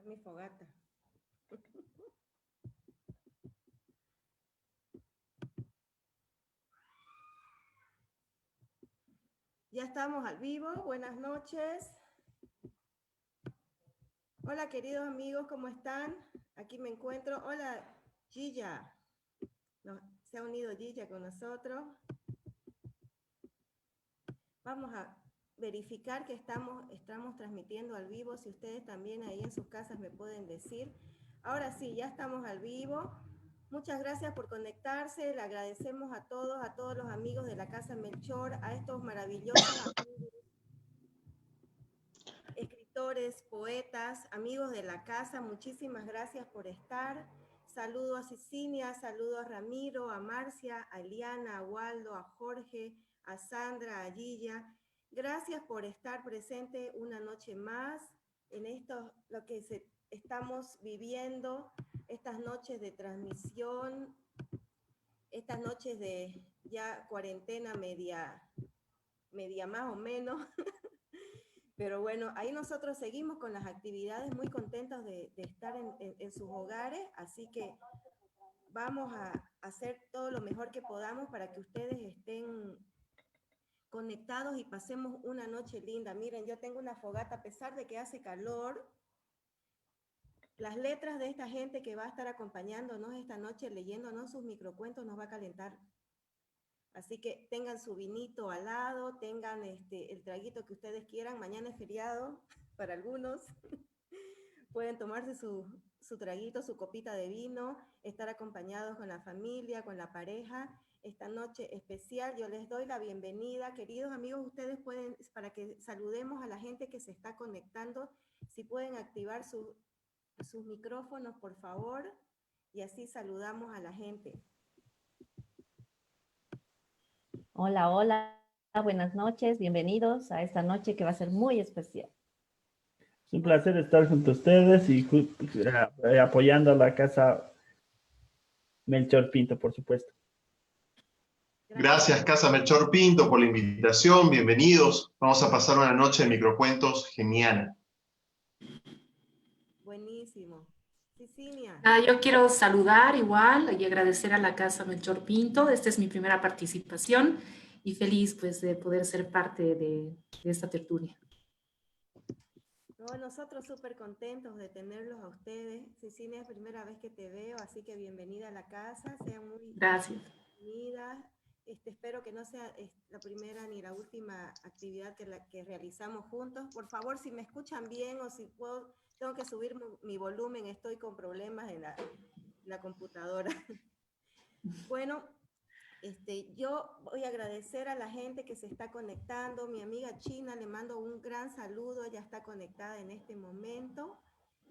mi fogata. Ya estamos al vivo. Buenas noches. Hola, queridos amigos, ¿cómo están? Aquí me encuentro. Hola, Gilla. Se ha unido Gilla con nosotros. Vamos a verificar que estamos transmitiendo al vivo. Si ustedes también ahí en sus casas me pueden decir. Ahora sí, ya estamos al vivo. Muchas gracias por conectarse. Le agradecemos a todos los amigos de la Casa Melchor, a estos maravillosos amigos, escritores, poetas, amigos de la casa. Muchísimas gracias por estar. Saludo a Cecilia, saludo a Ramiro, a Marcia, a Eliana, a Waldo, a Jorge, a Sandra, a Gilla. Gracias por estar presente una noche más en esto, lo que estamos viviendo, estas noches de transmisión, estas noches de ya cuarentena media más o menos. Pero bueno, ahí nosotros seguimos con las actividades, muy contentos de estar en sus hogares, así que vamos a hacer todo lo mejor que podamos para que ustedes estén conectados y pasemos una noche linda. Miren, yo tengo una fogata, a pesar de que hace calor. Las letras de esta gente que va a estar acompañándonos esta noche, leyéndonos sus microcuentos, nos va a calentar. Así que tengan su vinito al lado, tengan el traguito que ustedes quieran. Mañana es feriado para algunos. Pueden tomarse su traguito, su copita de vino, estar acompañados con la familia, con la pareja. Esta noche especial yo les doy la bienvenida. Queridos amigos, ustedes pueden, para que saludemos a la gente que se está conectando, si pueden activar sus micrófonos, por favor, y así saludamos a la gente. Hola, hola, buenas noches, bienvenidos a esta noche que va a ser muy especial. Es un placer estar junto a ustedes y apoyando a la Casa Melchor Pinto, por supuesto. Gracias, Casa Melchor Pinto, por la invitación. Bienvenidos. Vamos a pasar una noche de microcuentos genial. Buenísimo. Cecilia. Yo quiero saludar igual y agradecer a la Casa Melchor Pinto. Esta es mi primera participación y feliz pues de poder ser parte de esta tertulia. No, nosotros súper contentos de tenerlos a ustedes. Cecilia, es la primera vez que te veo, así que bienvenida a la casa. Sean muy bienvenidas. Espero que no sea la primera ni la última actividad que realizamos juntos. Por favor, si me escuchan bien o si puedo, tengo que subir mi volumen, estoy con problemas en la computadora. Bueno, yo voy a agradecer a la gente que se está conectando. Mi amiga China, le mando un gran saludo, ella está conectada en este momento.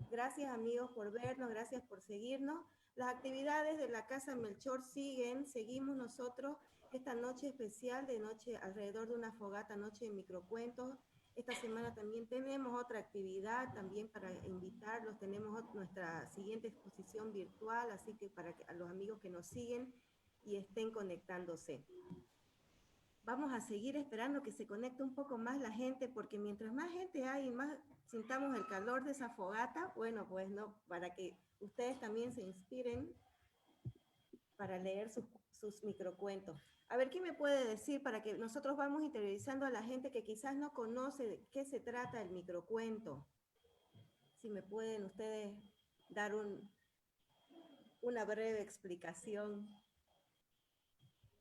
Gracias amigos por vernos, gracias por seguirnos. Las actividades de la Casa Melchor seguimos nosotros esta noche especial de noche alrededor de una fogata, noche de microcuentos. Esta semana también tenemos otra actividad también para invitarlos, tenemos nuestra siguiente exposición virtual, así que a los amigos que nos siguen y estén conectándose. Vamos a seguir esperando que se conecte un poco más la gente, porque mientras más gente hay y más sintamos el calor de esa fogata, bueno, pues no, para que ustedes también se inspiren para leer sus microcuentos. A ver, ¿quién me puede decir para que nosotros vamos interiorizando a la gente que quizás no conoce de qué se trata el microcuento? Si me pueden ustedes dar una breve explicación.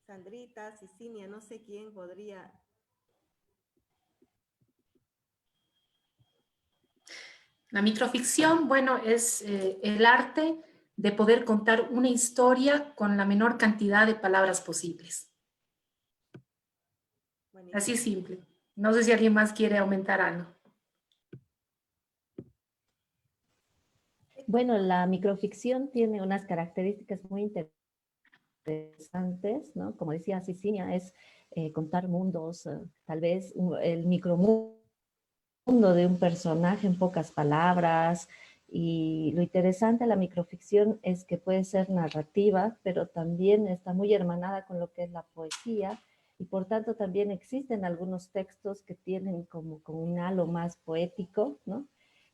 Sandrita, Cecilia, no sé quién podría. La microficción, bueno, es el arte de poder contar una historia con la menor cantidad de palabras posibles. Buenísimo. Así simple. No sé si alguien más quiere aumentar algo. Bueno, la microficción tiene unas características muy interesantes, ¿no? Como decía Cecilia, es contar mundos, tal vez el micromundo de un personaje en pocas palabras. Y lo interesante de la microficción es que puede ser narrativa, pero también está muy hermanada con lo que es la poesía, y por tanto también existen algunos textos que tienen como un halo más poético, ¿no?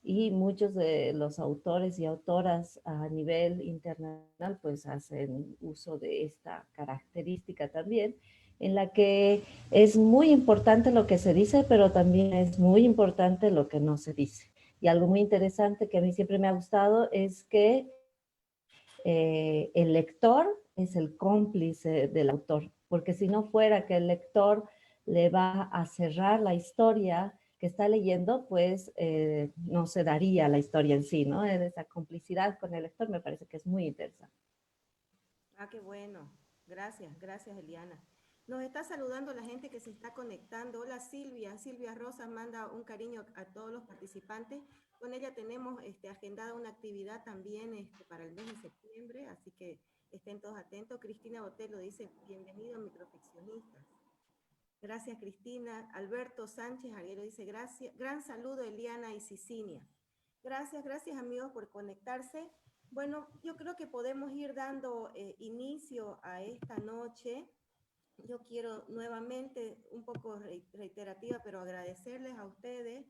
y muchos de los autores y autoras a nivel internacional pues hacen uso de esta característica también, en la que es muy importante lo que se dice, pero también es muy importante lo que no se dice. Y algo muy interesante que a mí siempre me ha gustado es que el lector es el cómplice del autor, porque si no fuera que el lector le va a cerrar la historia que está leyendo, pues no se daría la historia en sí, ¿no? Esa complicidad con el lector me parece que es muy interesante. Ah, qué bueno. Gracias, gracias, Eliana. Nos está saludando la gente que se está conectando. Hola, Silvia. Silvia Rosas manda un cariño a todos los participantes. Con ella tenemos agendada una actividad también para el mes de septiembre, así que estén todos atentos. Cristina Botelo dice, bienvenido, microfeccionistas. Gracias, Cristina. Alberto Sánchez Arguero dice, gracias. Gran saludo, Eliana y Cicinia. Gracias, gracias, amigos, por conectarse. Bueno, yo creo que podemos ir dando inicio a esta noche. Yo quiero nuevamente, un poco reiterativa, pero agradecerles a ustedes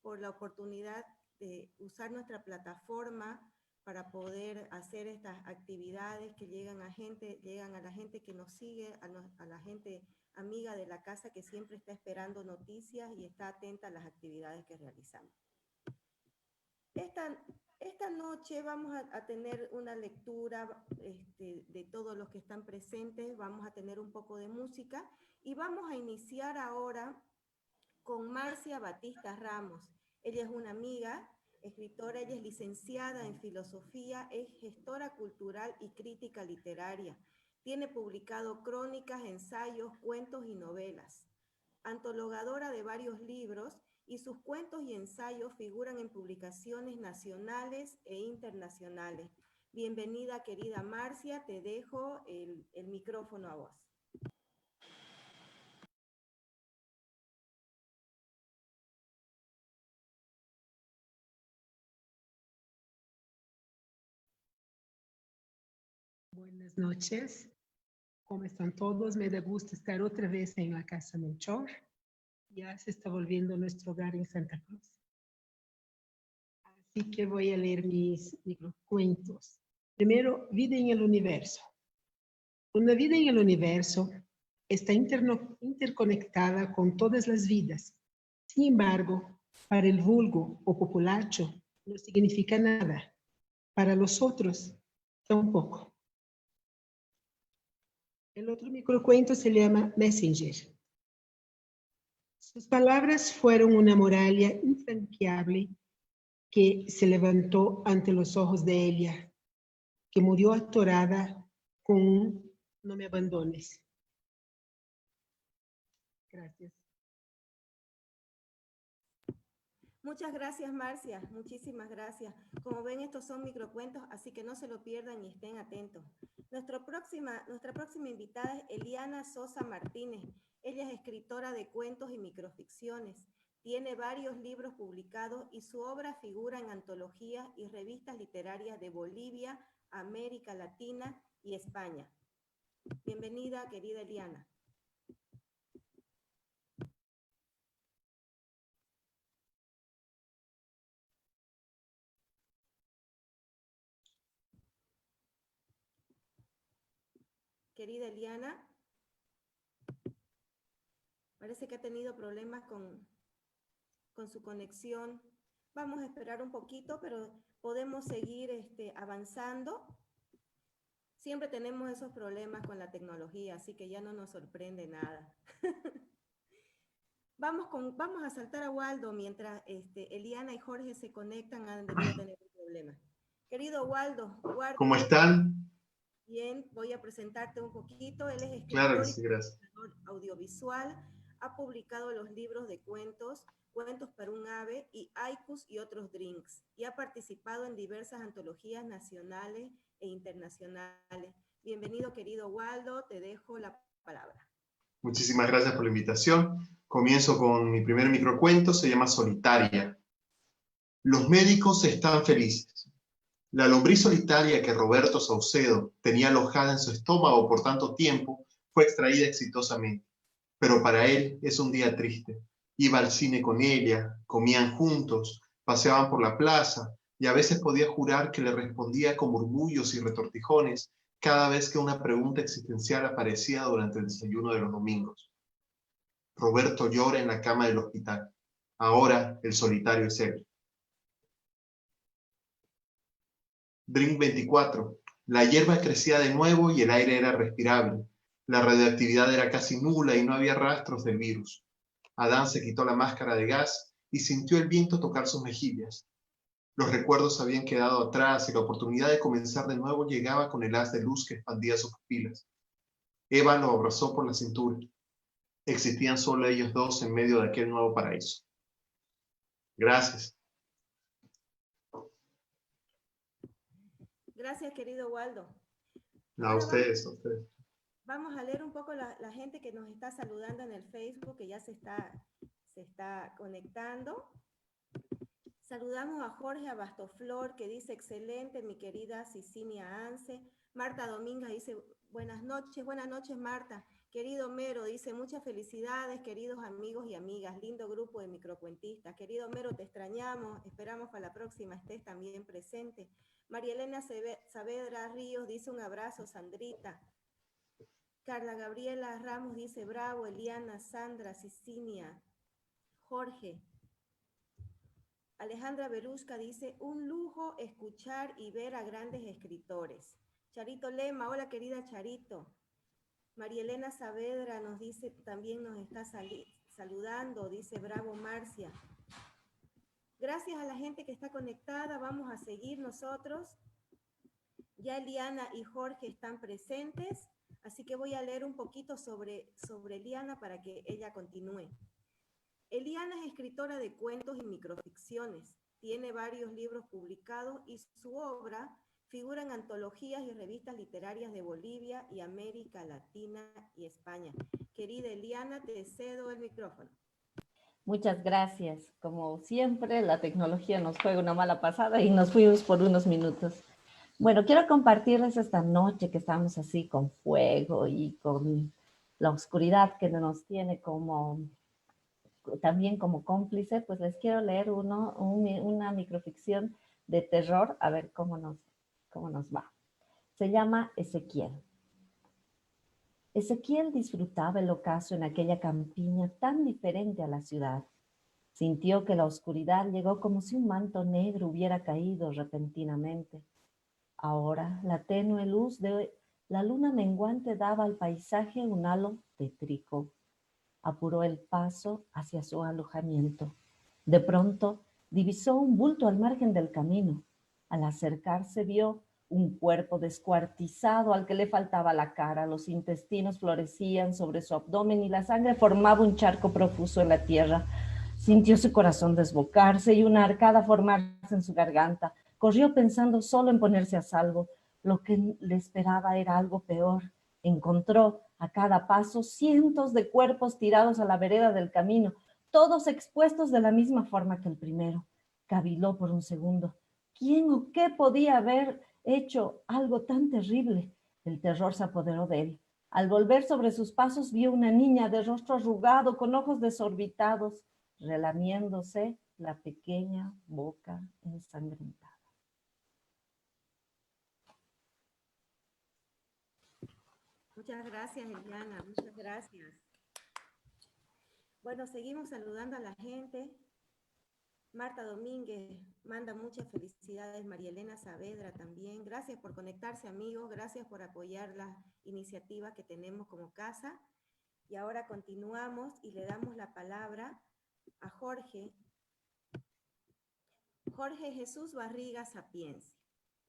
por la oportunidad de usar nuestra plataforma para poder hacer estas actividades que llegan a la gente que nos sigue, a la gente amiga de la casa que siempre está esperando noticias y está atenta a las actividades que realizamos. Esta noche vamos a tener una lectura de todos los que están presentes, vamos a tener un poco de música y vamos a iniciar ahora con Marcia Batista Ramos. Ella es una amiga, escritora, ella es licenciada en filosofía, es gestora cultural y crítica literaria. Tiene publicado crónicas, ensayos, cuentos y novelas. Antologadora de varios libros, y sus cuentos y ensayos figuran en publicaciones nacionales e internacionales. Bienvenida, querida Marcia, te dejo el micrófono a vos. Buenas noches, ¿cómo están todos? Me da gusto estar otra vez en la Casa Melchor. Ya se está volviendo nuestro hogar en Santa Cruz. Así que voy a leer mis cuentos. Primero, vida en el universo. Una vida en el universo está interconectada con todas las vidas. Sin embargo, para el vulgo o populacho no significa nada. Para los otros, tampoco. El otro microcuento se llama Messenger. Sus palabras fueron una muralla infranqueable que se levantó ante los ojos de ella, que murió atorada con un "no me abandones". Gracias. Muchas gracias, Marcia. Muchísimas gracias. Como ven, estos son microcuentos, así que no se lo pierdan y estén atentos. Nuestra próxima invitada es Eliana Sosa Martínez. Ella es escritora de cuentos y microficciones. Tiene varios libros publicados y su obra figura en antologías y revistas literarias de Bolivia, América Latina y España. Bienvenida, querida Eliana. Querida Eliana, parece que ha tenido problemas con su conexión. Vamos a esperar un poquito, pero podemos seguir avanzando. Siempre tenemos esos problemas con la tecnología, así que ya no nos sorprende nada. Vamos a saltar a Waldo mientras Eliana y Jorge se conectan, han debido tener un problema. Querido Waldo. ¿Cómo están? Bien, voy a presentarte un poquito. Él es escritor, claro que sí, gracias, y audiovisual, ha publicado los libros de cuentos, Cuentos para un ave y Haikus y otros drinks, y ha participado en diversas antologías nacionales e internacionales. Bienvenido, querido Waldo, te dejo la palabra. Muchísimas gracias por la invitación. Comienzo con mi primer microcuento, se llama Solitaria. Los médicos están felices. La lombriz solitaria que Roberto Saucedo tenía alojada en su estómago por tanto tiempo fue extraída exitosamente. Pero para él es un día triste. Iba al cine con ella, comían juntos, Paseaban por la plaza y a veces podía jurar que le respondía con murmullos y retortijones cada vez que una pregunta existencial aparecía durante el desayuno de los domingos. Roberto llora en la cama del hospital. Ahora el solitario es él. Drink 24. La hierba crecía de nuevo y el aire era respirable. La radioactividad era casi nula y no había rastros del virus. Adán se quitó la máscara de gas y sintió el viento tocar sus mejillas. Los recuerdos habían quedado atrás y la oportunidad de comenzar de nuevo llegaba con el haz de luz que expandía sus pupilas. Eva lo abrazó por la cintura. Existían solo ellos dos en medio de aquel nuevo paraíso. Gracias. Gracias, querido Waldo. A ustedes, a ustedes. Vamos a leer un poco la gente que nos está saludando en el Facebook, que ya se está conectando. Saludamos a Jorge Abastoflor, que dice, excelente, mi querida Cicinia Anse. Marta Dominga dice, buenas noches Marta. Querido Mero, dice, muchas felicidades, queridos amigos y amigas, lindo grupo de microcuentistas. Querido Mero, te extrañamos, esperamos para la próxima estés también presente. María Elena Saavedra Ríos dice, un abrazo, Sandrita. Carla Gabriela Ramos dice, bravo, Eliana, Sandra, Cicinia, Jorge. Alejandra Berusca dice, un lujo escuchar y ver a grandes escritores. Charito Lema, hola querida Charito. María Elena Saavedra nos dice, también nos está saludando, dice, bravo Marcia. Gracias a la gente que está conectada, vamos a seguir nosotros. Ya Eliana y Jorge están presentes, así que voy a leer un poquito sobre Eliana para que ella continúe. Eliana es escritora de cuentos y microficciones. Tiene varios libros publicados y su obra figura en antologías y revistas literarias de Bolivia y América Latina y España. Querida Eliana, te cedo el micrófono. Muchas gracias. Como siempre, la tecnología nos juega una mala pasada y nos fuimos por unos minutos. Bueno, quiero compartirles esta noche que estamos así con fuego y con la oscuridad que nos tiene también como cómplice, pues les quiero leer una microficción de terror, a ver cómo nos va. Se llama Ezequiel. Ezequiel disfrutaba el ocaso en aquella campiña tan diferente a la ciudad. Sintió que la oscuridad llegó como si un manto negro hubiera caído repentinamente. Ahora la tenue luz de la luna menguante daba al paisaje un halo tétrico. Apuró el paso hacia su alojamiento. De pronto divisó un bulto al margen del camino. Al acercarse vio un cuerpo descuartizado al que le faltaba la cara, los intestinos florecían sobre su abdomen y la sangre formaba un charco profuso en la tierra. Sintió su corazón desbocarse y una arcada formarse en su garganta. Corrió pensando solo en ponerse a salvo. Lo que le esperaba era algo peor. Encontró a cada paso cientos de cuerpos tirados a la vereda del camino, todos expuestos de la misma forma que el primero. Caviló por un segundo. ¿Quién o qué podía haber hecho algo tan terrible? El terror se apoderó de él. Al volver sobre sus pasos vio una niña de rostro arrugado, con ojos desorbitados, relamiéndose la pequeña boca ensangrentada. Muchas gracias, Eliana, muchas gracias. Bueno, seguimos saludando a la gente. Marta Domínguez manda muchas felicidades, María Elena Saavedra también. Gracias por conectarse, amigos, gracias por apoyar la iniciativa que tenemos como casa. Y ahora continuamos y le damos la palabra a Jorge Jesús Barriga Sapienza.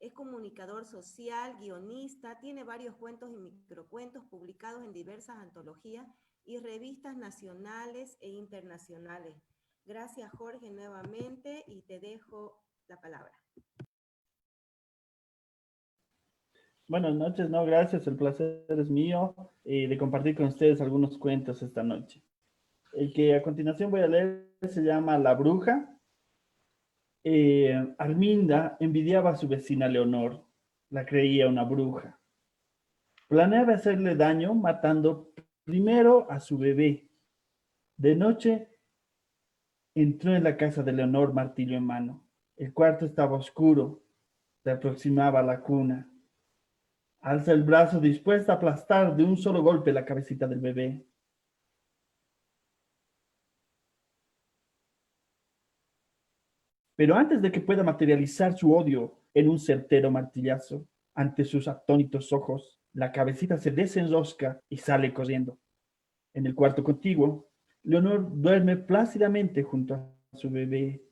Es comunicador social, guionista, tiene varios cuentos y microcuentos publicados en diversas antologías y revistas nacionales e internacionales. Gracias, Jorge, nuevamente, y te dejo la palabra. Buenas noches, no, gracias, el placer es mío de compartir con ustedes algunos cuentos esta noche. El que a continuación voy a leer se llama La Bruja. Arminda envidiaba a su vecina Leonor, la creía una bruja. Planeaba hacerle daño matando primero a su bebé. De noche Entró en la casa de Leonor, martillo en mano. El cuarto estaba oscuro. Se aproximaba a la cuna. Alza el brazo dispuesta a aplastar de un solo golpe la cabecita del bebé. Pero antes de que pueda materializar su odio en un certero martillazo, ante sus atónitos ojos, la cabecita se desenrosca y sale corriendo. En el cuarto contiguo, Leonor duerme plácidamente junto a su bebé.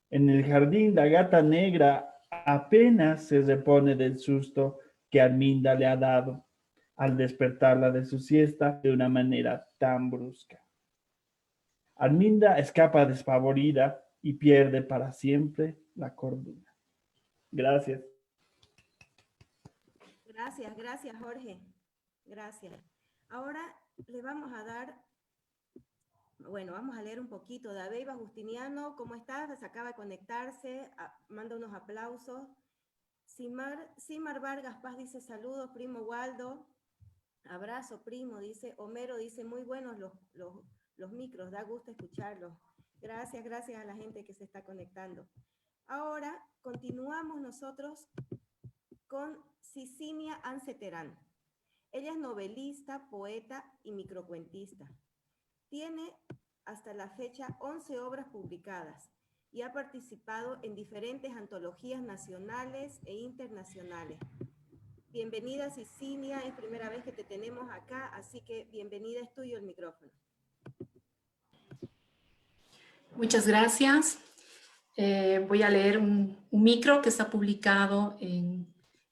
En el jardín, la gata negra apenas se repone del susto que Arminda le ha dado al despertarla de su siesta de una manera tan brusca. Arminda escapa despavorida y pierde para siempre la cordura. Gracias. Gracias, Jorge. Gracias. Ahora le vamos a dar, bueno, vamos a leer un poquito. David Justiniano, ¿cómo estás? Se acaba de conectarse, manda unos aplausos. Simar Vargas Paz dice saludos, primo Waldo. Abrazo, primo, dice. Homero dice muy buenos los micros, da gusto escucharlos. Gracias a la gente que se está conectando. Ahora continuamos nosotros con Cicinia Anse Terán. Ella es novelista, poeta y microcuentista. Tiene hasta la fecha 11 obras publicadas y ha participado en diferentes antologías nacionales e internacionales. Bienvenida, Cicinia, es primera vez que te tenemos acá, así que bienvenida, es tuyo el micrófono. Muchas gracias. Voy a leer un micro que está publicado en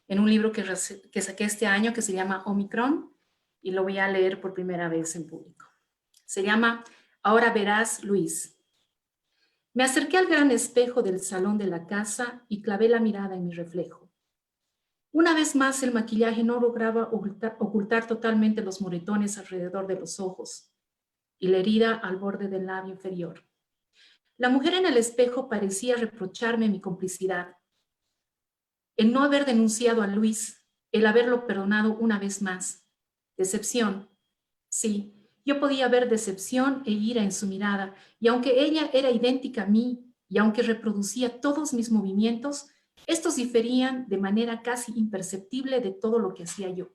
un libro que saqué este año que se llama Omicron y lo voy a leer por primera vez en público. Se llama Ahora verás, Luis. Me acerqué al gran espejo del salón de la casa y clavé la mirada en mi reflejo. Una vez más, el maquillaje no lograba ocultar totalmente los moretones alrededor de los ojos y la herida al borde del labio inferior. La mujer en el espejo parecía reprocharme mi complicidad. El no haber denunciado a Luis, el haberlo perdonado una vez más. Decepción. Sí, yo podía ver decepción e ira en su mirada, y aunque ella era idéntica a mí, y aunque reproducía todos mis movimientos, estos diferían de manera casi imperceptible de todo lo que hacía yo.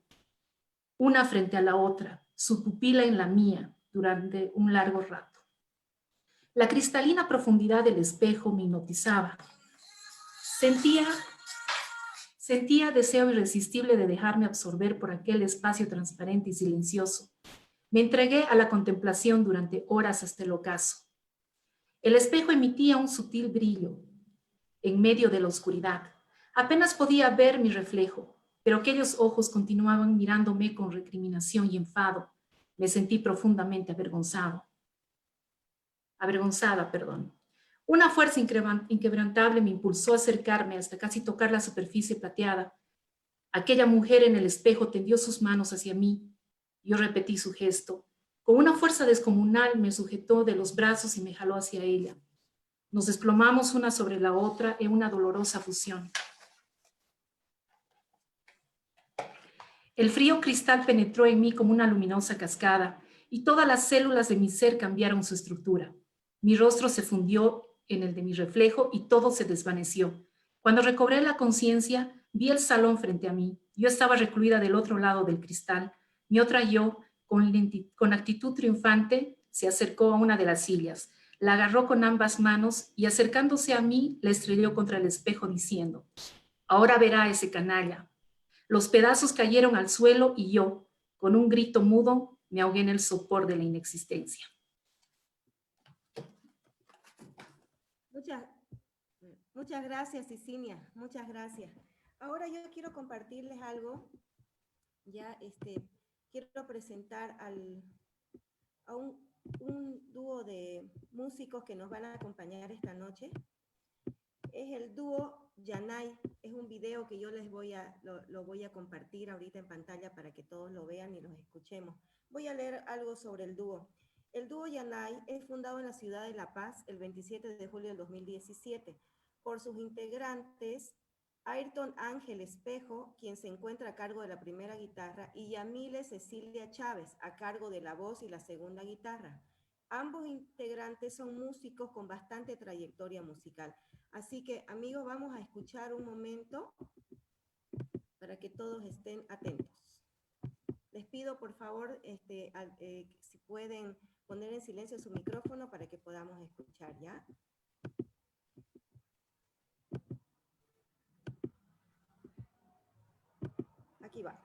Una frente a la otra, su pupila en la mía, durante un largo rato. La cristalina profundidad del espejo me hipnotizaba. Sentía deseo irresistible de dejarme absorber por aquel espacio transparente y silencioso. Me entregué a la contemplación durante horas hasta el ocaso. El espejo emitía un sutil brillo en medio de la oscuridad. Apenas podía ver mi reflejo, pero aquellos ojos continuaban mirándome con recriminación y enfado. Me sentí profundamente avergonzada. Una fuerza inquebrantable me impulsó a acercarme hasta casi tocar la superficie plateada. Aquella mujer en el espejo tendió sus manos hacia mí. Yo repetí su gesto. Con una fuerza descomunal me sujetó de los brazos y me jaló hacia ella. Nos desplomamos una sobre la otra en una dolorosa fusión. El frío cristal penetró en mí como una luminosa cascada y todas las células de mi ser cambiaron su estructura. Mi rostro se fundió en el de mi reflejo y todo se desvaneció. Cuando recobré la conciencia, vi el salón frente a mí. Yo estaba recluida del otro lado del cristal. Mi otra yo, con actitud triunfante, se acercó a una de las sillas. La agarró con ambas manos y acercándose a mí, la estrelló contra el espejo diciendo, ahora verá ese canalla. Los pedazos cayeron al suelo y yo, con un grito mudo, me ahogué en el sopor de la inexistencia. Muchas gracias, Cicinia, muchas gracias. Ahora yo quiero compartirles algo. Ya quiero presentar a un dúo de músicos que nos van a acompañar esta noche. Es el dúo Yanay. Es un video que yo lo voy a compartir ahorita en pantalla para que todos lo vean y los escuchemos. Voy a leer algo sobre el dúo. El dúo Yanay es fundado en la ciudad de La Paz el 27 de julio del 2017 por sus integrantes Ayrton Ángel Espejo, quien se encuentra a cargo de la primera guitarra, y Yamile Cecilia Chávez, a cargo de la voz y la segunda guitarra. ambos integrantes son músicos con bastante trayectoria musical. Así que, amigos, vamos a escuchar un momento para que todos estén atentos. Les pido, por favor, si pueden poner en silencio su micrófono para que podamos escuchar, ¿ya? Aquí va.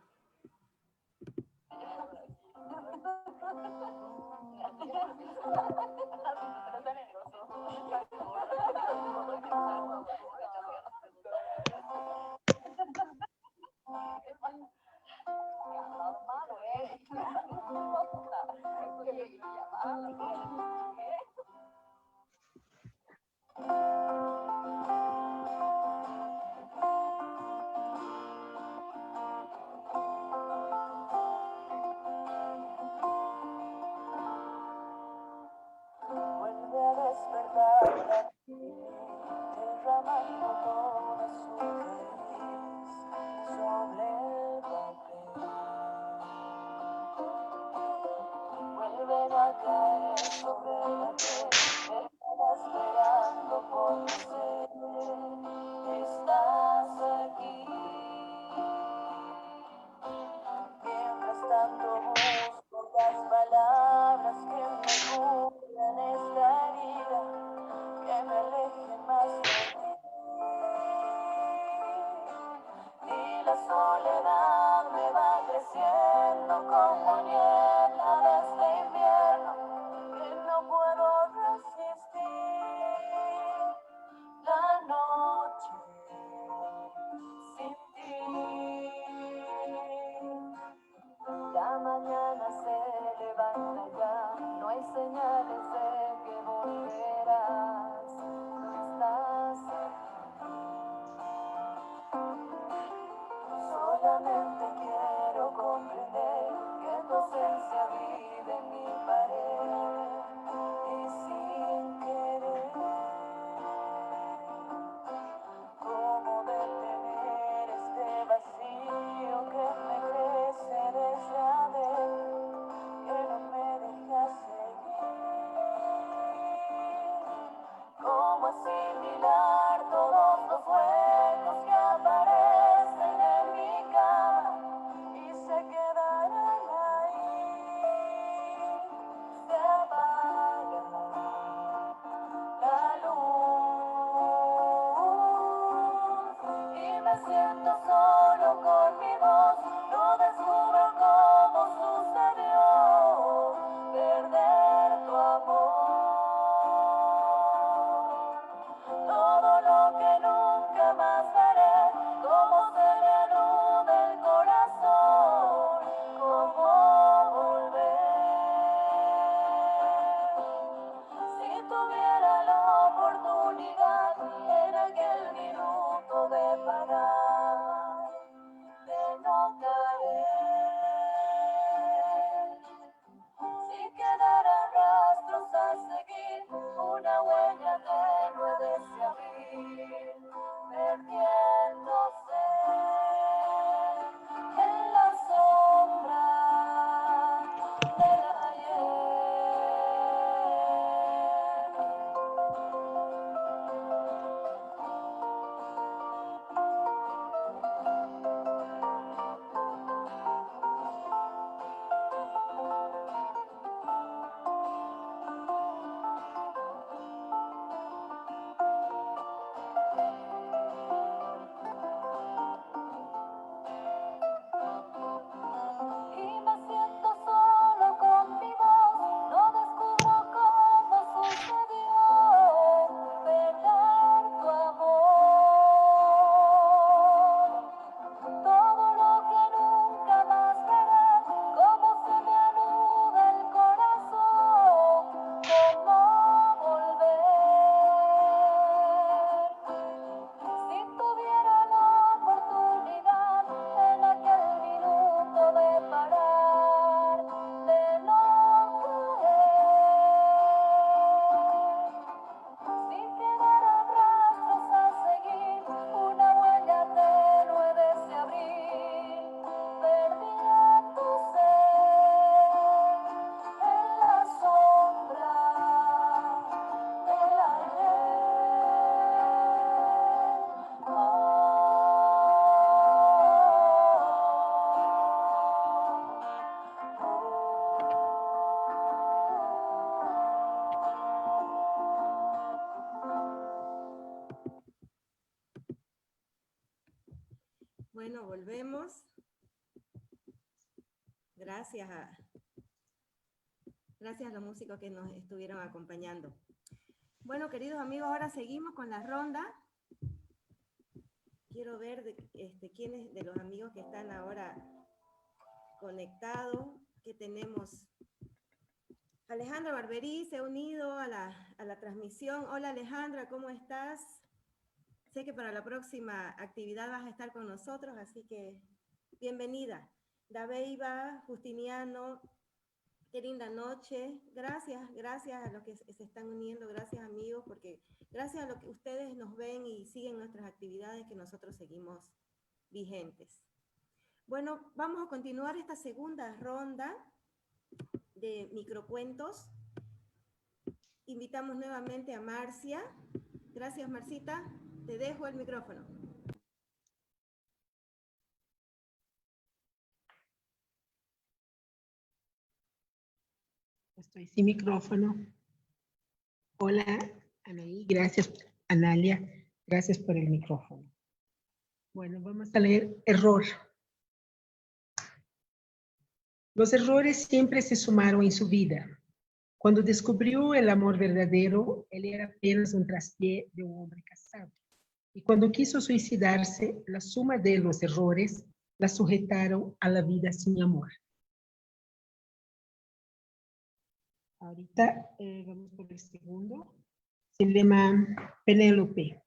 Asimilar todos los huecos que aparecen en mi cama. vemos. Gracias a los músicos que nos estuvieron acompañando. Bueno, queridos amigos, ahora seguimos con la ronda. Quiero ver quiénes de los amigos que están ahora conectados, que tenemos. Alejandra Barberí se ha unido a la transmisión. Hola Alejandra, ¿cómo estás? Sé que para la próxima actividad vas a estar con nosotros, así que bienvenida. Dabeiba, Justiniano, qué linda noche. Gracias a los que se están uniendo, gracias amigos, porque gracias a lo que ustedes nos ven y siguen nuestras actividades que nosotros seguimos vigentes. Bueno, vamos a continuar esta segunda ronda de microcuentos. Invitamos nuevamente a Marcia. Gracias, Marcita. Te dejo el micrófono. Estoy sin micrófono. Hola, Anaí, gracias, Analia, gracias por el micrófono. Bueno, vamos a leer error. Los errores siempre se sumaron en su vida. Cuando descubrió el amor verdadero, él era apenas un traspié de un hombre casado. Y cuando quiso suicidarse, la suma de los errores la sujetaron a la vida sin amor. Ahorita vamos por el segundo. Se llama Penélope.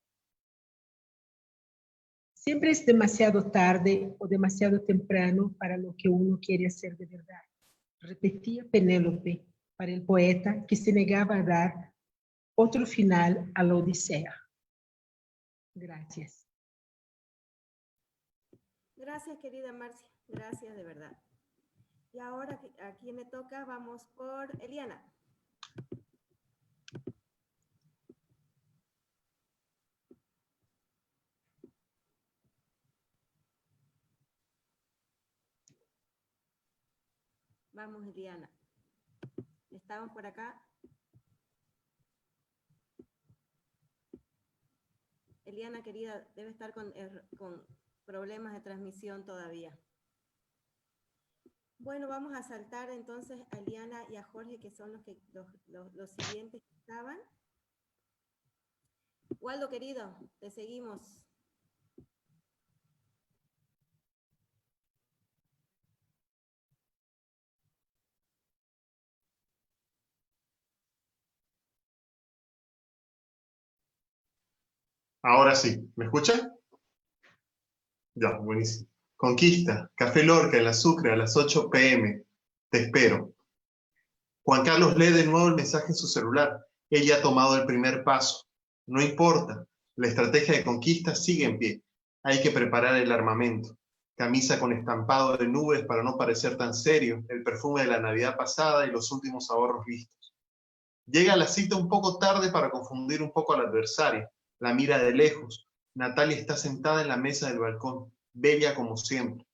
Siempre es demasiado tarde o demasiado temprano para lo que uno quiere hacer de verdad. Repetía Penélope para el poeta que se negaba a dar otro final a la Odisea. Gracias. Gracias, querida Marcia. Gracias, de verdad. Y ahora, ¿a quién le toca? Vamos por Eliana. Vamos, Eliana. ¿Estamos por acá? Eliana, querida, debe estar con problemas de transmisión todavía. Bueno, vamos a saltar entonces a Eliana y a Jorge, que son los siguientes que estaban. Waldo, querido, te seguimos. Ahora sí, ¿me escuchan? Ya, buenísimo. Conquista, Café Lorca en la Sucre a las 8 p.m. Te espero. Juan Carlos lee de nuevo el mensaje en su celular. Ella ha tomado el primer paso. No importa, la estrategia de conquista sigue en pie. Hay que preparar el armamento. Camisa con estampado de nubes para no parecer tan serio, el perfume de la Navidad pasada y los últimos ahorros listos. Llega a la cita un poco tarde para confundir un poco al adversario. La mira de lejos. Natalia está sentada en la mesa del balcón, bella como siempre.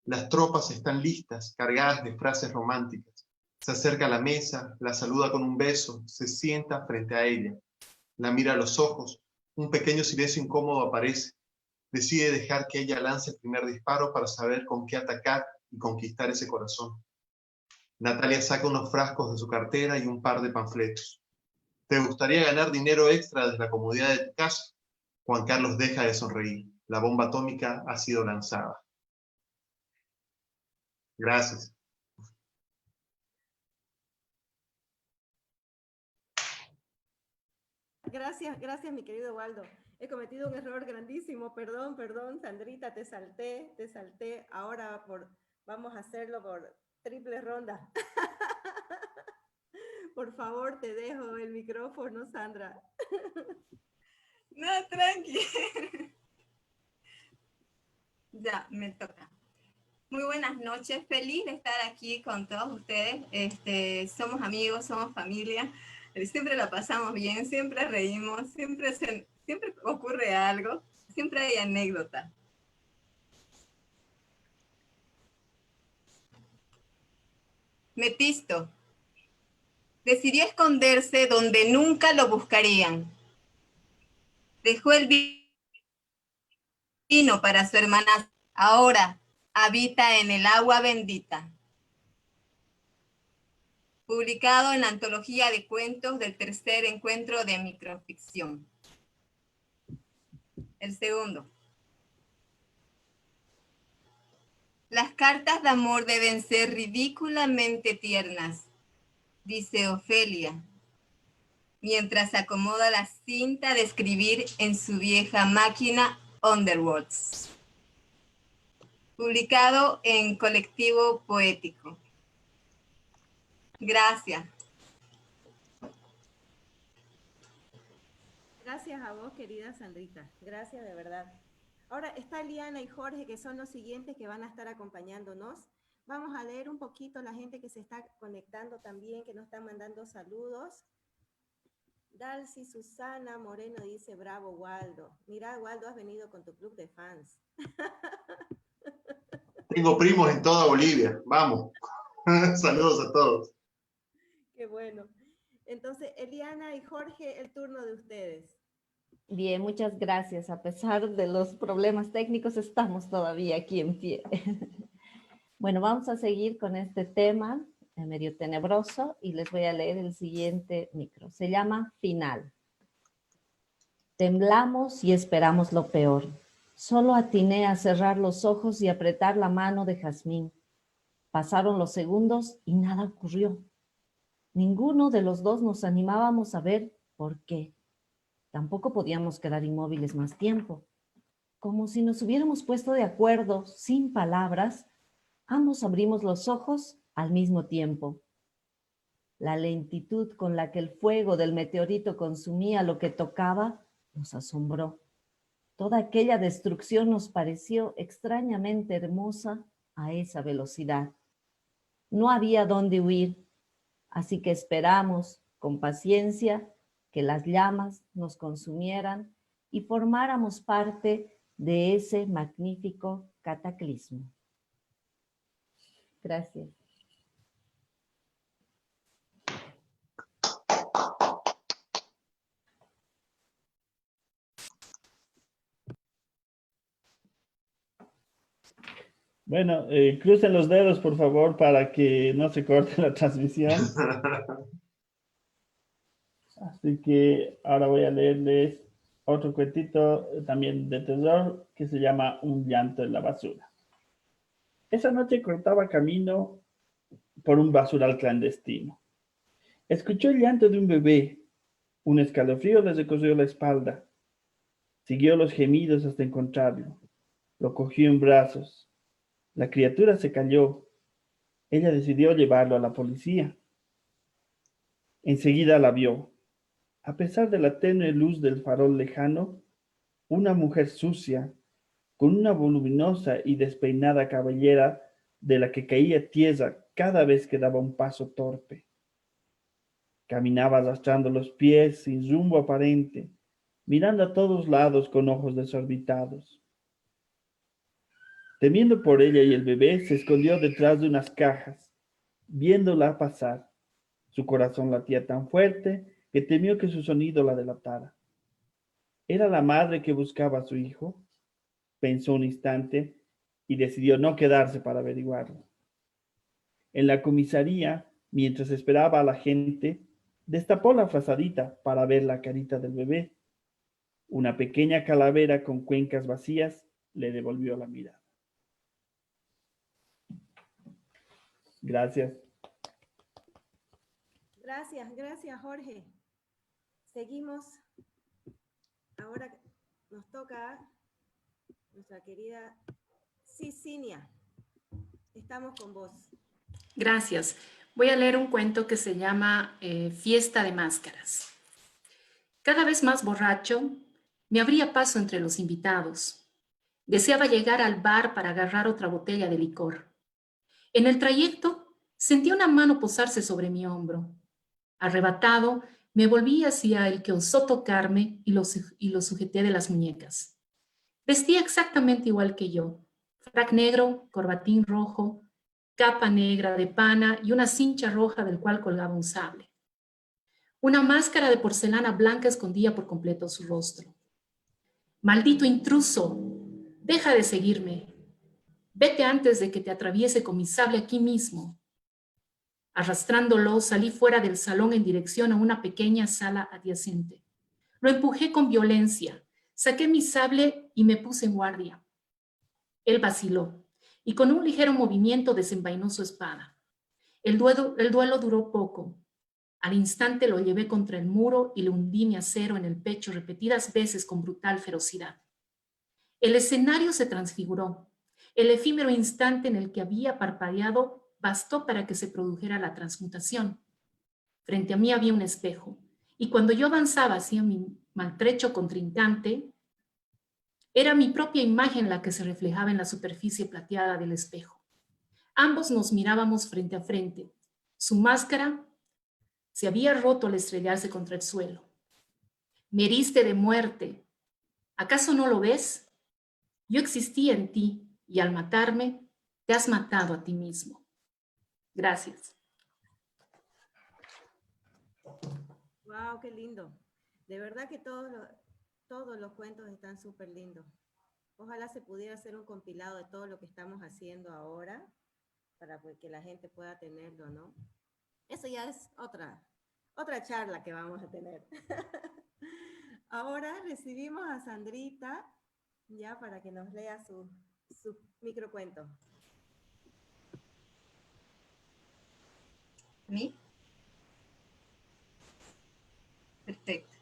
Las tropas están listas, cargadas de frases románticas. Se acerca a la mesa, la saluda con un beso, se sienta frente a ella. La mira a los ojos, un pequeño silencio incómodo aparece. Decide dejar que ella lance el primer disparo para saber con qué atacar y conquistar ese corazón. Natalia saca unos frascos de su cartera y un par de panfletos. ¿Te gustaría ganar dinero extra desde la comodidad de tu casa? Juan Carlos deja de sonreír. La bomba atómica ha sido lanzada. Gracias. Gracias, mi querido Waldo. He cometido un error grandísimo. Perdón, Sandrita, te salté. Ahora vamos a hacerlo por triple ronda. Por favor, te dejo el micrófono, Sandra. No, tranqui. Ya, me toca. Muy buenas noches. Feliz de estar aquí con todos ustedes. Somos amigos, somos familia. Siempre la pasamos bien, siempre reímos, siempre ocurre algo, siempre hay anécdota. Mephisto decidió esconderse donde nunca lo buscarían. Dejó el vino para su hermana Ahora habita en el agua bendita. Publicado en la antología de cuentos del tercer encuentro de microficción. El segundo. Las cartas de amor deben ser ridículamente tiernas, dice Ofelia, mientras acomoda la cinta de escribir en su vieja máquina Underworlds. Publicado en Colectivo Poético. Gracias. Gracias a vos, querida Sandrita. Gracias de verdad. Ahora está Eliana y Jorge, que son los siguientes que van a estar acompañándonos. Vamos a leer un poquito la gente que se está conectando también, que nos están mandando saludos. Dalcy Susana Moreno dice, bravo Waldo. Mira, Waldo, has venido con tu club de fans. Tengo primos en toda Bolivia. Vamos. Saludos a todos. Qué bueno. Entonces, Eliana y Jorge, el turno de ustedes. Bien, muchas gracias. A pesar de los problemas técnicos, estamos todavía aquí en pie. Bueno, vamos a seguir con este tema medio tenebroso y les voy a leer el siguiente micro. Se llama Final. Temblamos y esperamos lo peor. Solo atiné a cerrar los ojos y apretar la mano de Jazmín. Pasaron los segundos y nada ocurrió. Ninguno de los dos nos animábamos a ver por qué. Tampoco podíamos quedar inmóviles más tiempo. Como si nos hubiéramos puesto de acuerdo, sin palabras, ambos abrimos los ojos al mismo tiempo. La lentitud con la que el fuego del meteorito consumía lo que tocaba nos asombró. Toda aquella destrucción nos pareció extrañamente hermosa a esa velocidad. No había dónde huir, así que esperamos con paciencia que las llamas nos consumieran y formáramos parte de ese magnífico cataclismo. Gracias. Bueno, crucen los dedos, por favor, para que no se corte la transmisión. Así que ahora voy a leerles otro cuentito también de terror que se llama Un llanto en la basura. Esa noche cortaba camino por un basural clandestino. Escuchó el llanto de un bebé. Un escalofrío le recorrió la espalda. Siguió los gemidos hasta encontrarlo. Lo cogió en brazos. La criatura se cayó. Ella decidió llevarlo a la policía. Enseguida la vio. A pesar de la tenue luz del farol lejano, una mujer sucia, con una voluminosa y despeinada cabellera de la que caía tierra cada vez que daba un paso torpe. Caminaba arrastrando los pies sin rumbo aparente, mirando a todos lados con ojos desorbitados. Temiendo por ella y el bebé, se escondió detrás de unas cajas, viéndola pasar. Su corazón latía tan fuerte que temió que su sonido la delatara. ¿Era la madre que buscaba a su hijo? Pensó un instante y decidió no quedarse para averiguarlo. En la comisaría, mientras esperaba a la gente, destapó la frazadita para ver la carita del bebé. Una pequeña calavera con cuencas vacías le devolvió la mirada. Gracias. Gracias, Jorge. Seguimos. Ahora nos toca nuestra querida Cicinia. Estamos con vos. Gracias. Voy a leer un cuento que se llama Fiesta de Máscaras. Cada vez más borracho, me abría paso entre los invitados. Deseaba llegar al bar para agarrar otra botella de licor. En el trayecto, sentí una mano posarse sobre mi hombro. Arrebatado, me volví hacia el que osó tocarme y lo sujeté de las muñecas. Vestía exactamente igual que yo. Frac negro, corbatín rojo, capa negra de pana y una cincha roja del cual colgaba un sable. Una máscara de porcelana blanca escondía por completo su rostro. «Maldito intruso, deja de seguirme. Vete antes de que te atraviese con mi sable aquí mismo. Arrastrándolo, salí fuera del salón en dirección a una pequeña sala adyacente. Lo empujé con violencia, saqué mi sable y me puse en guardia. Él vaciló y con un ligero movimiento desenvainó su espada. El duelo duró poco. Al instante lo llevé contra el muro y le hundí mi acero en el pecho repetidas veces con brutal ferocidad. El escenario se transfiguró. El efímero instante en el que había parpadeado bastó para que se produjera la transmutación. Frente a mí había un espejo, y cuando yo avanzaba hacia mi maltrecho contrincante, era mi propia imagen la que se reflejaba en la superficie plateada del espejo. Ambos nos mirábamos frente a frente. Su máscara se había roto al estrellarse contra el suelo. Me heriste de muerte. ¿Acaso no lo ves? Yo existía en ti y al matarme, te has matado a ti mismo. Gracias. Wow, qué lindo. De verdad que todos los cuentos están súper lindos. Ojalá se pudiera hacer un compilado de todo lo que estamos haciendo ahora para que la gente pueda tenerlo, ¿no? Eso ya es otra charla que vamos a tener. Ahora recibimos a Sandrita, ya para que nos lea su microcuento. ¿A mí? Perfecto.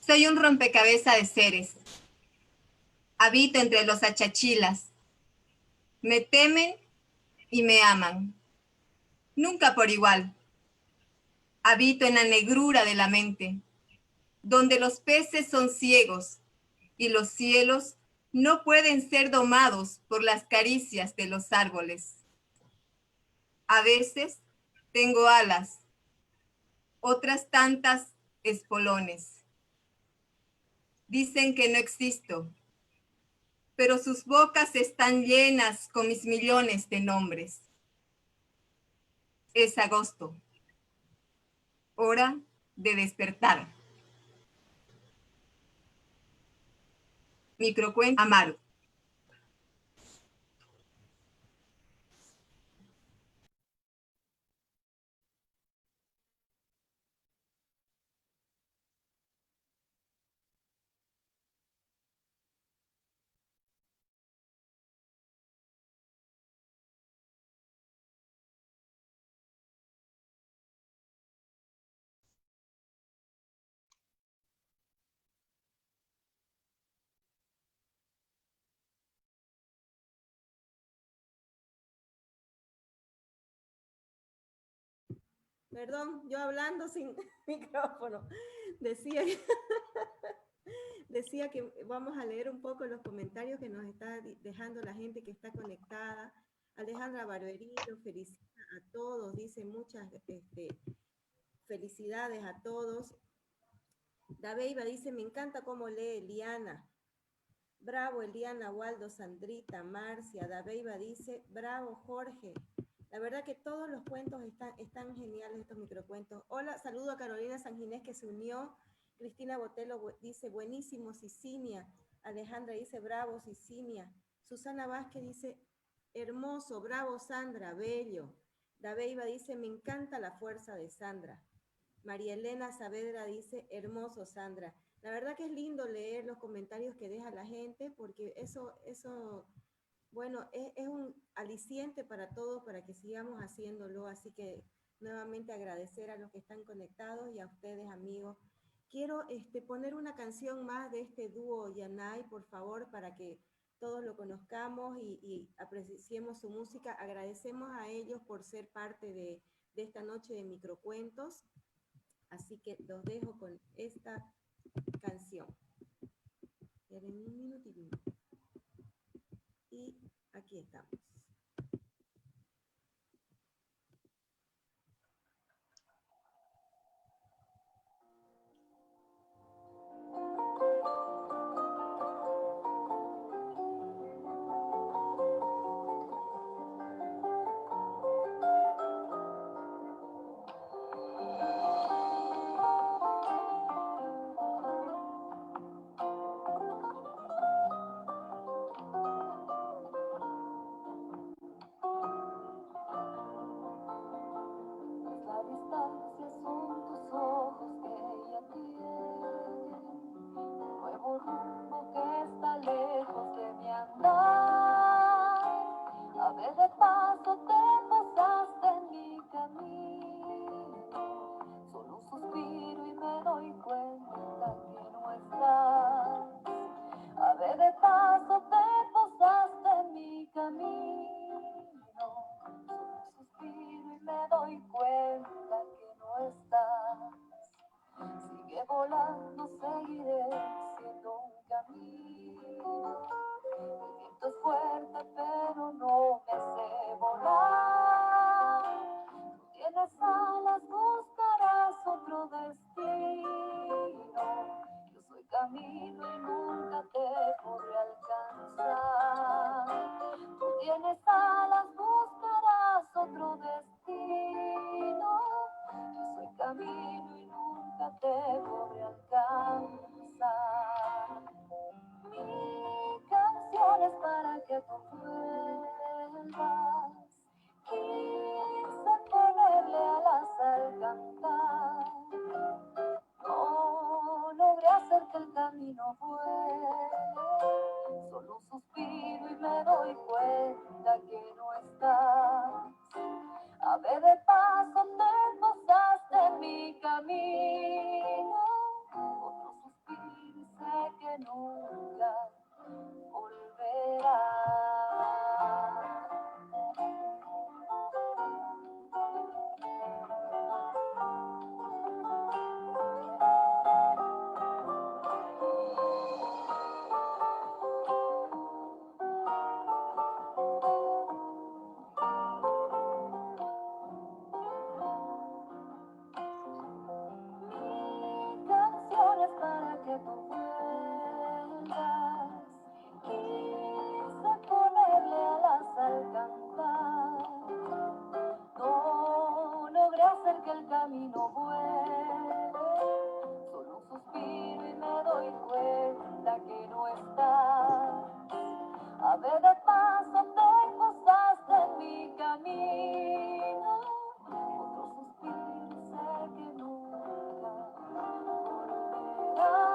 Soy un rompecabezas de seres. Habito entre los achachilas. Me temen y me aman. Nunca por igual. Habito en la negrura de la mente, donde los peces son ciegos y los cielos no pueden ser domados por las caricias de los árboles. A veces tengo alas, otras tantas espolones. Dicen que no existo, pero sus bocas están llenas con mis millones de nombres. Es agosto, hora de despertar. Microcuento Amaro. Perdón, yo hablando sin micrófono. Decía, decía que vamos a leer un poco los comentarios que nos está dejando la gente que está conectada. Alejandra Barberillo, felicita a todos, dice muchas felicidades a todos. Dabeiba dice, me encanta cómo lee Eliana. Bravo, Eliana, Waldo, Sandrita, Marcia. Dabeiba dice, bravo, Jorge. La verdad que todos los cuentos están geniales, estos microcuentos. Hola, saludo a Carolina Sanginés que se unió. Cristina Botelo dice, buenísimo, Sicinia. Alejandra dice, bravo, Sicinia. Susana Vázquez dice, hermoso, bravo, Sandra, bello. Dabeiba dice, me encanta la fuerza de Sandra. María Elena Saavedra dice, hermoso, Sandra. La verdad que es lindo leer los comentarios que deja la gente, porque eso bueno, es un aliciente para todos, para que sigamos haciéndolo. Así que nuevamente agradecer a los que están conectados y a ustedes, amigos. Quiero poner una canción más de este dúo Yanay, por favor, para que todos lo conozcamos y apreciemos su música. Agradecemos a ellos por ser parte de esta noche de microcuentos. Así que los dejo con esta canción. Esperen un minutito. Y aquí estamos. camino fue, solo suspiro y me doy cuenta que no estás. Ave de paso te posaste en mi camino, otro suspiro y sé que nunca volverás. Canciones para que tú vuelvas, quise ponerle alas al cantar, no logré hacer que el camino vuele, solo un suspiro y me doy cuenta que no estás. Ave de paso te posaste en mi camino, otro suspiro y sé que nunca volverás.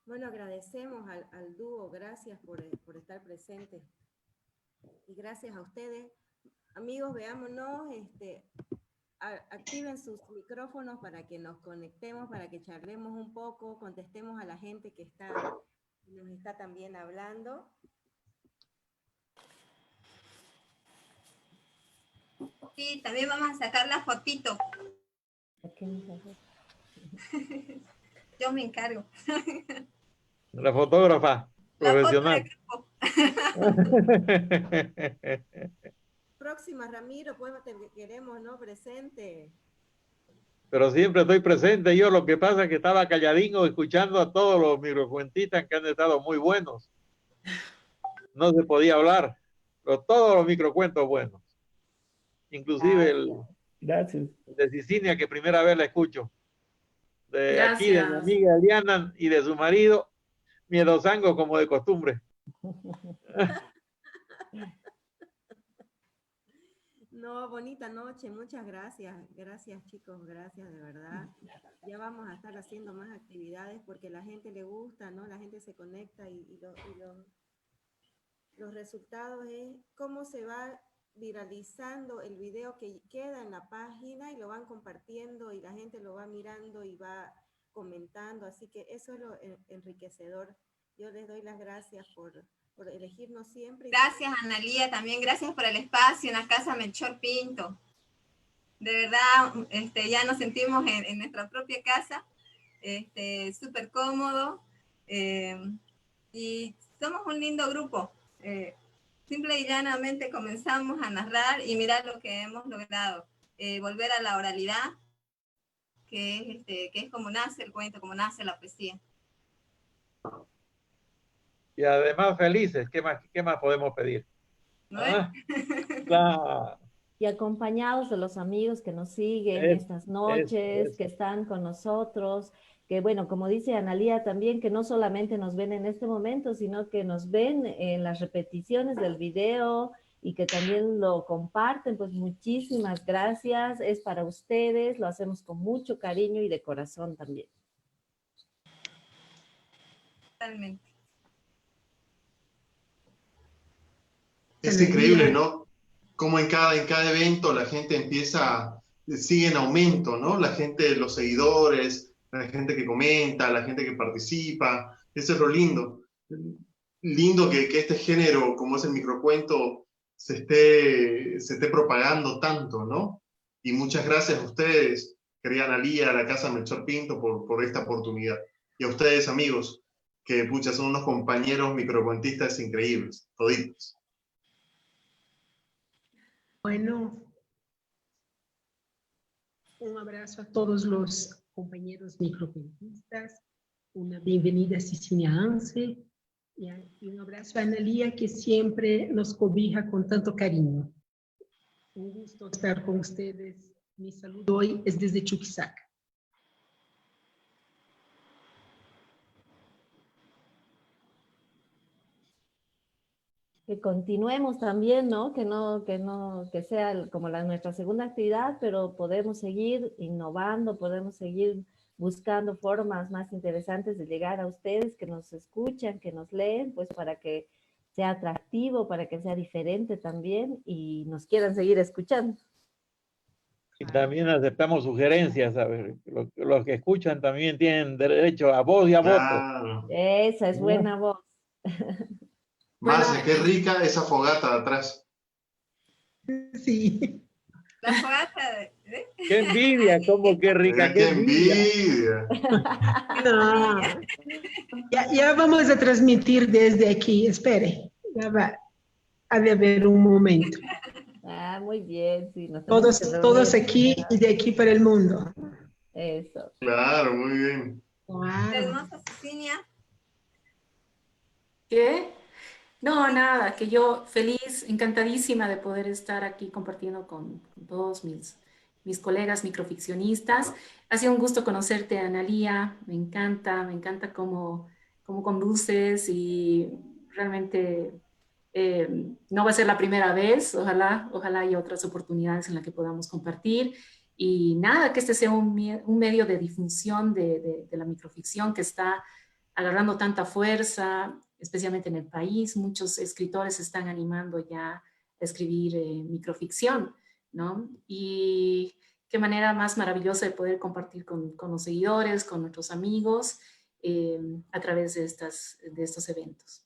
Bueno, agradecemos al dúo, gracias por estar presentes. Y gracias a ustedes. Amigos, veámonos, activen sus micrófonos para que nos conectemos, para que charlemos un poco, contestemos a la gente que nos está también hablando. Sí, también vamos a sacar la fotito. Yo me encargo. La fotógrafa profesional. Próxima, Ramiro, pues te queremos, ¿no? Presente. Pero siempre estoy presente. Yo lo que pasa es que estaba calladinho escuchando a todos los microcuentistas que han estado muy buenos. No se podía hablar, pero todos los microcuentos buenos. Inclusive el de Cicinia, que primera vez la escucho. De aquí, de mi amiga Eliana y de su marido, miedosango como de costumbre. No, bonita noche, muchas gracias. Gracias, chicos, gracias, de verdad. Ya vamos a estar haciendo más actividades porque a la gente le gusta, ¿no? La gente se conecta y los resultados es cómo se va viralizando el video que queda en la página y lo van compartiendo y la gente lo va mirando y va comentando, así que eso es lo enriquecedor. Yo les doy las gracias por elegirnos siempre. Gracias, Analía, también gracias por el espacio en la Casa Melchor Pinto. De verdad, ya nos sentimos en nuestra propia casa, súper cómodo, y somos un lindo grupo. Simple y llanamente comenzamos a narrar y mirar lo que hemos logrado. Volver a la oralidad, que es como nace el cuento, como nace la poesía. Y además felices, ¿qué más podemos pedir? ¿No Claro. Y acompañados de los amigos que nos siguen estas noches, que están con nosotros, que bueno, como dice Analía también, que no solamente nos ven en este momento, sino que nos ven en las repeticiones del video y que también lo comparten, pues muchísimas gracias, es para ustedes, lo hacemos con mucho cariño y de corazón también. Totalmente. Es increíble, ¿no? Como en cada evento la gente sigue en aumento, ¿no? La gente, los seguidores, la gente que comenta, la gente que participa, eso es lo lindo. Lindo que este género, como es el microcuento, se esté propagando tanto, ¿no? Y muchas gracias a ustedes, querida Analía, a la Casa Melchor Pinto, por esta oportunidad. Y a ustedes, amigos, que pucha, son unos compañeros microcuentistas increíbles, toditos. Bueno, un abrazo a todos los compañeros microcuentistas, una bienvenida a Cicinia Anse y un abrazo a Analía, que siempre nos cobija con tanto cariño. Un gusto estar con ustedes Mi saludo hoy es desde Chuquisaca. Que continuemos también, ¿no? Que sea como nuestra segunda actividad, pero podemos seguir innovando, podemos seguir buscando formas más interesantes de llegar a ustedes que nos escuchan, que nos leen, pues para que sea atractivo, para que sea diferente también y nos quieran seguir escuchando. Y también aceptamos sugerencias, a ver, los que escuchan también tienen derecho a voz y a voto. Esa es buena voz. Marce, qué rica esa fogata de atrás. Sí. La fogata ¡Qué envidia! ¿Cómo qué rica? ¡Qué envidia! No. Ya vamos a transmitir desde aquí, espere. Ya va. Ha de haber un momento. Ah, muy bien, sí. Todos aquí y de aquí para el mundo. Eso. Claro, muy bien. Wow. hermosa Cecilia. ¿Qué? No, nada, que yo feliz, encantadísima de poder estar aquí compartiendo con todos mis colegas microficcionistas. Ha sido un gusto conocerte, Analía. Me encanta cómo conduces y realmente no va a ser la primera vez. Ojalá haya otras oportunidades en las que podamos compartir. Y nada, que este sea un medio de difusión de la microficción que está agarrando tanta fuerza, especialmente en el país. Muchos escritores se están animando ya a escribir microficción, ¿no? Y qué manera más maravillosa de poder compartir con los seguidores, con nuestros amigos, a través de estos eventos.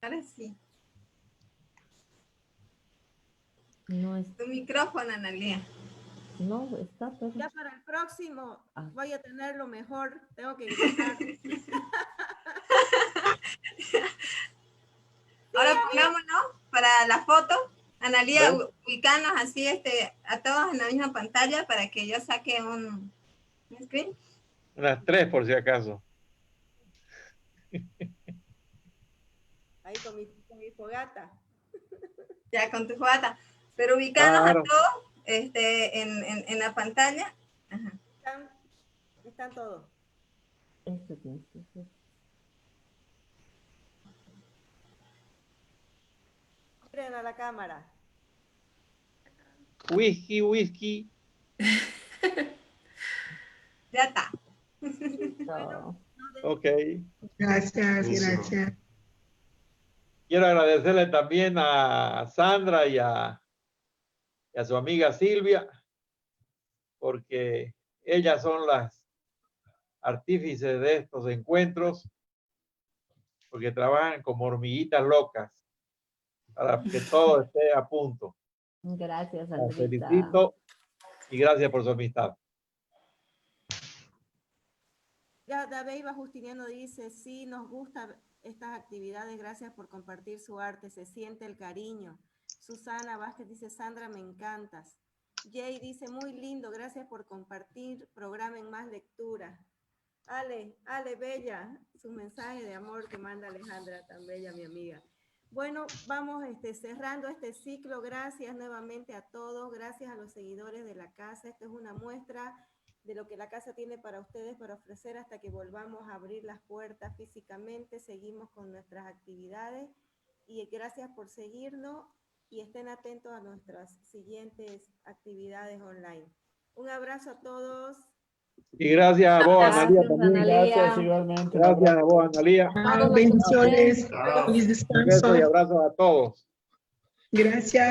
Ahora sí. No es, Tu micrófono, Analía. no está, pero... Ya para el próximo voy a tener lo mejor. Tengo que gritar. Ahora pongámonos para la foto. Analía, ubicarnos así a todos en la misma pantalla para que yo saque un screen. Unas 3 por si acaso. Ahí con mi fogata. Ya, con tu fogata. Pero ubicarnos Claro. a todos en la pantalla. Ajá. Están todos. Esto tiene que ser. Miren a la cámara. Whisky. Ya está. No. Ok. Gracias. Quiero agradecerle también a Sandra y a su amiga Silvia, porque ellas son las artífices de estos encuentros, porque trabajan como hormiguitas locas para que todo esté a punto. Gracias, Las Andrita. felicito y gracias por su amistad. Ya Dabeiba Justiniano dice, sí, nos gustan estas actividades, gracias por compartir su arte, se siente el cariño. Susana Vázquez dice, Sandra, me encantas. Jay dice, muy lindo, gracias por compartir, programen más lectura. Ale, bella, su mensaje de amor que manda Alejandra, tan bella, mi amiga. Bueno, vamos cerrando este ciclo, gracias nuevamente a todos, gracias a los seguidores de la casa, esta es una muestra de lo que la casa tiene para ustedes para ofrecer hasta que volvamos a abrir las puertas físicamente. Seguimos con nuestras actividades y gracias por seguirnos y estén atentos a nuestras siguientes actividades online. Un abrazo a todos. Y gracias a vos, Analía, también. Gracias, igualmente. Gracias a vos, Analía. Bendiciones. Chao. Feliz Un beso y descanso. abrazo a todos. Gracias.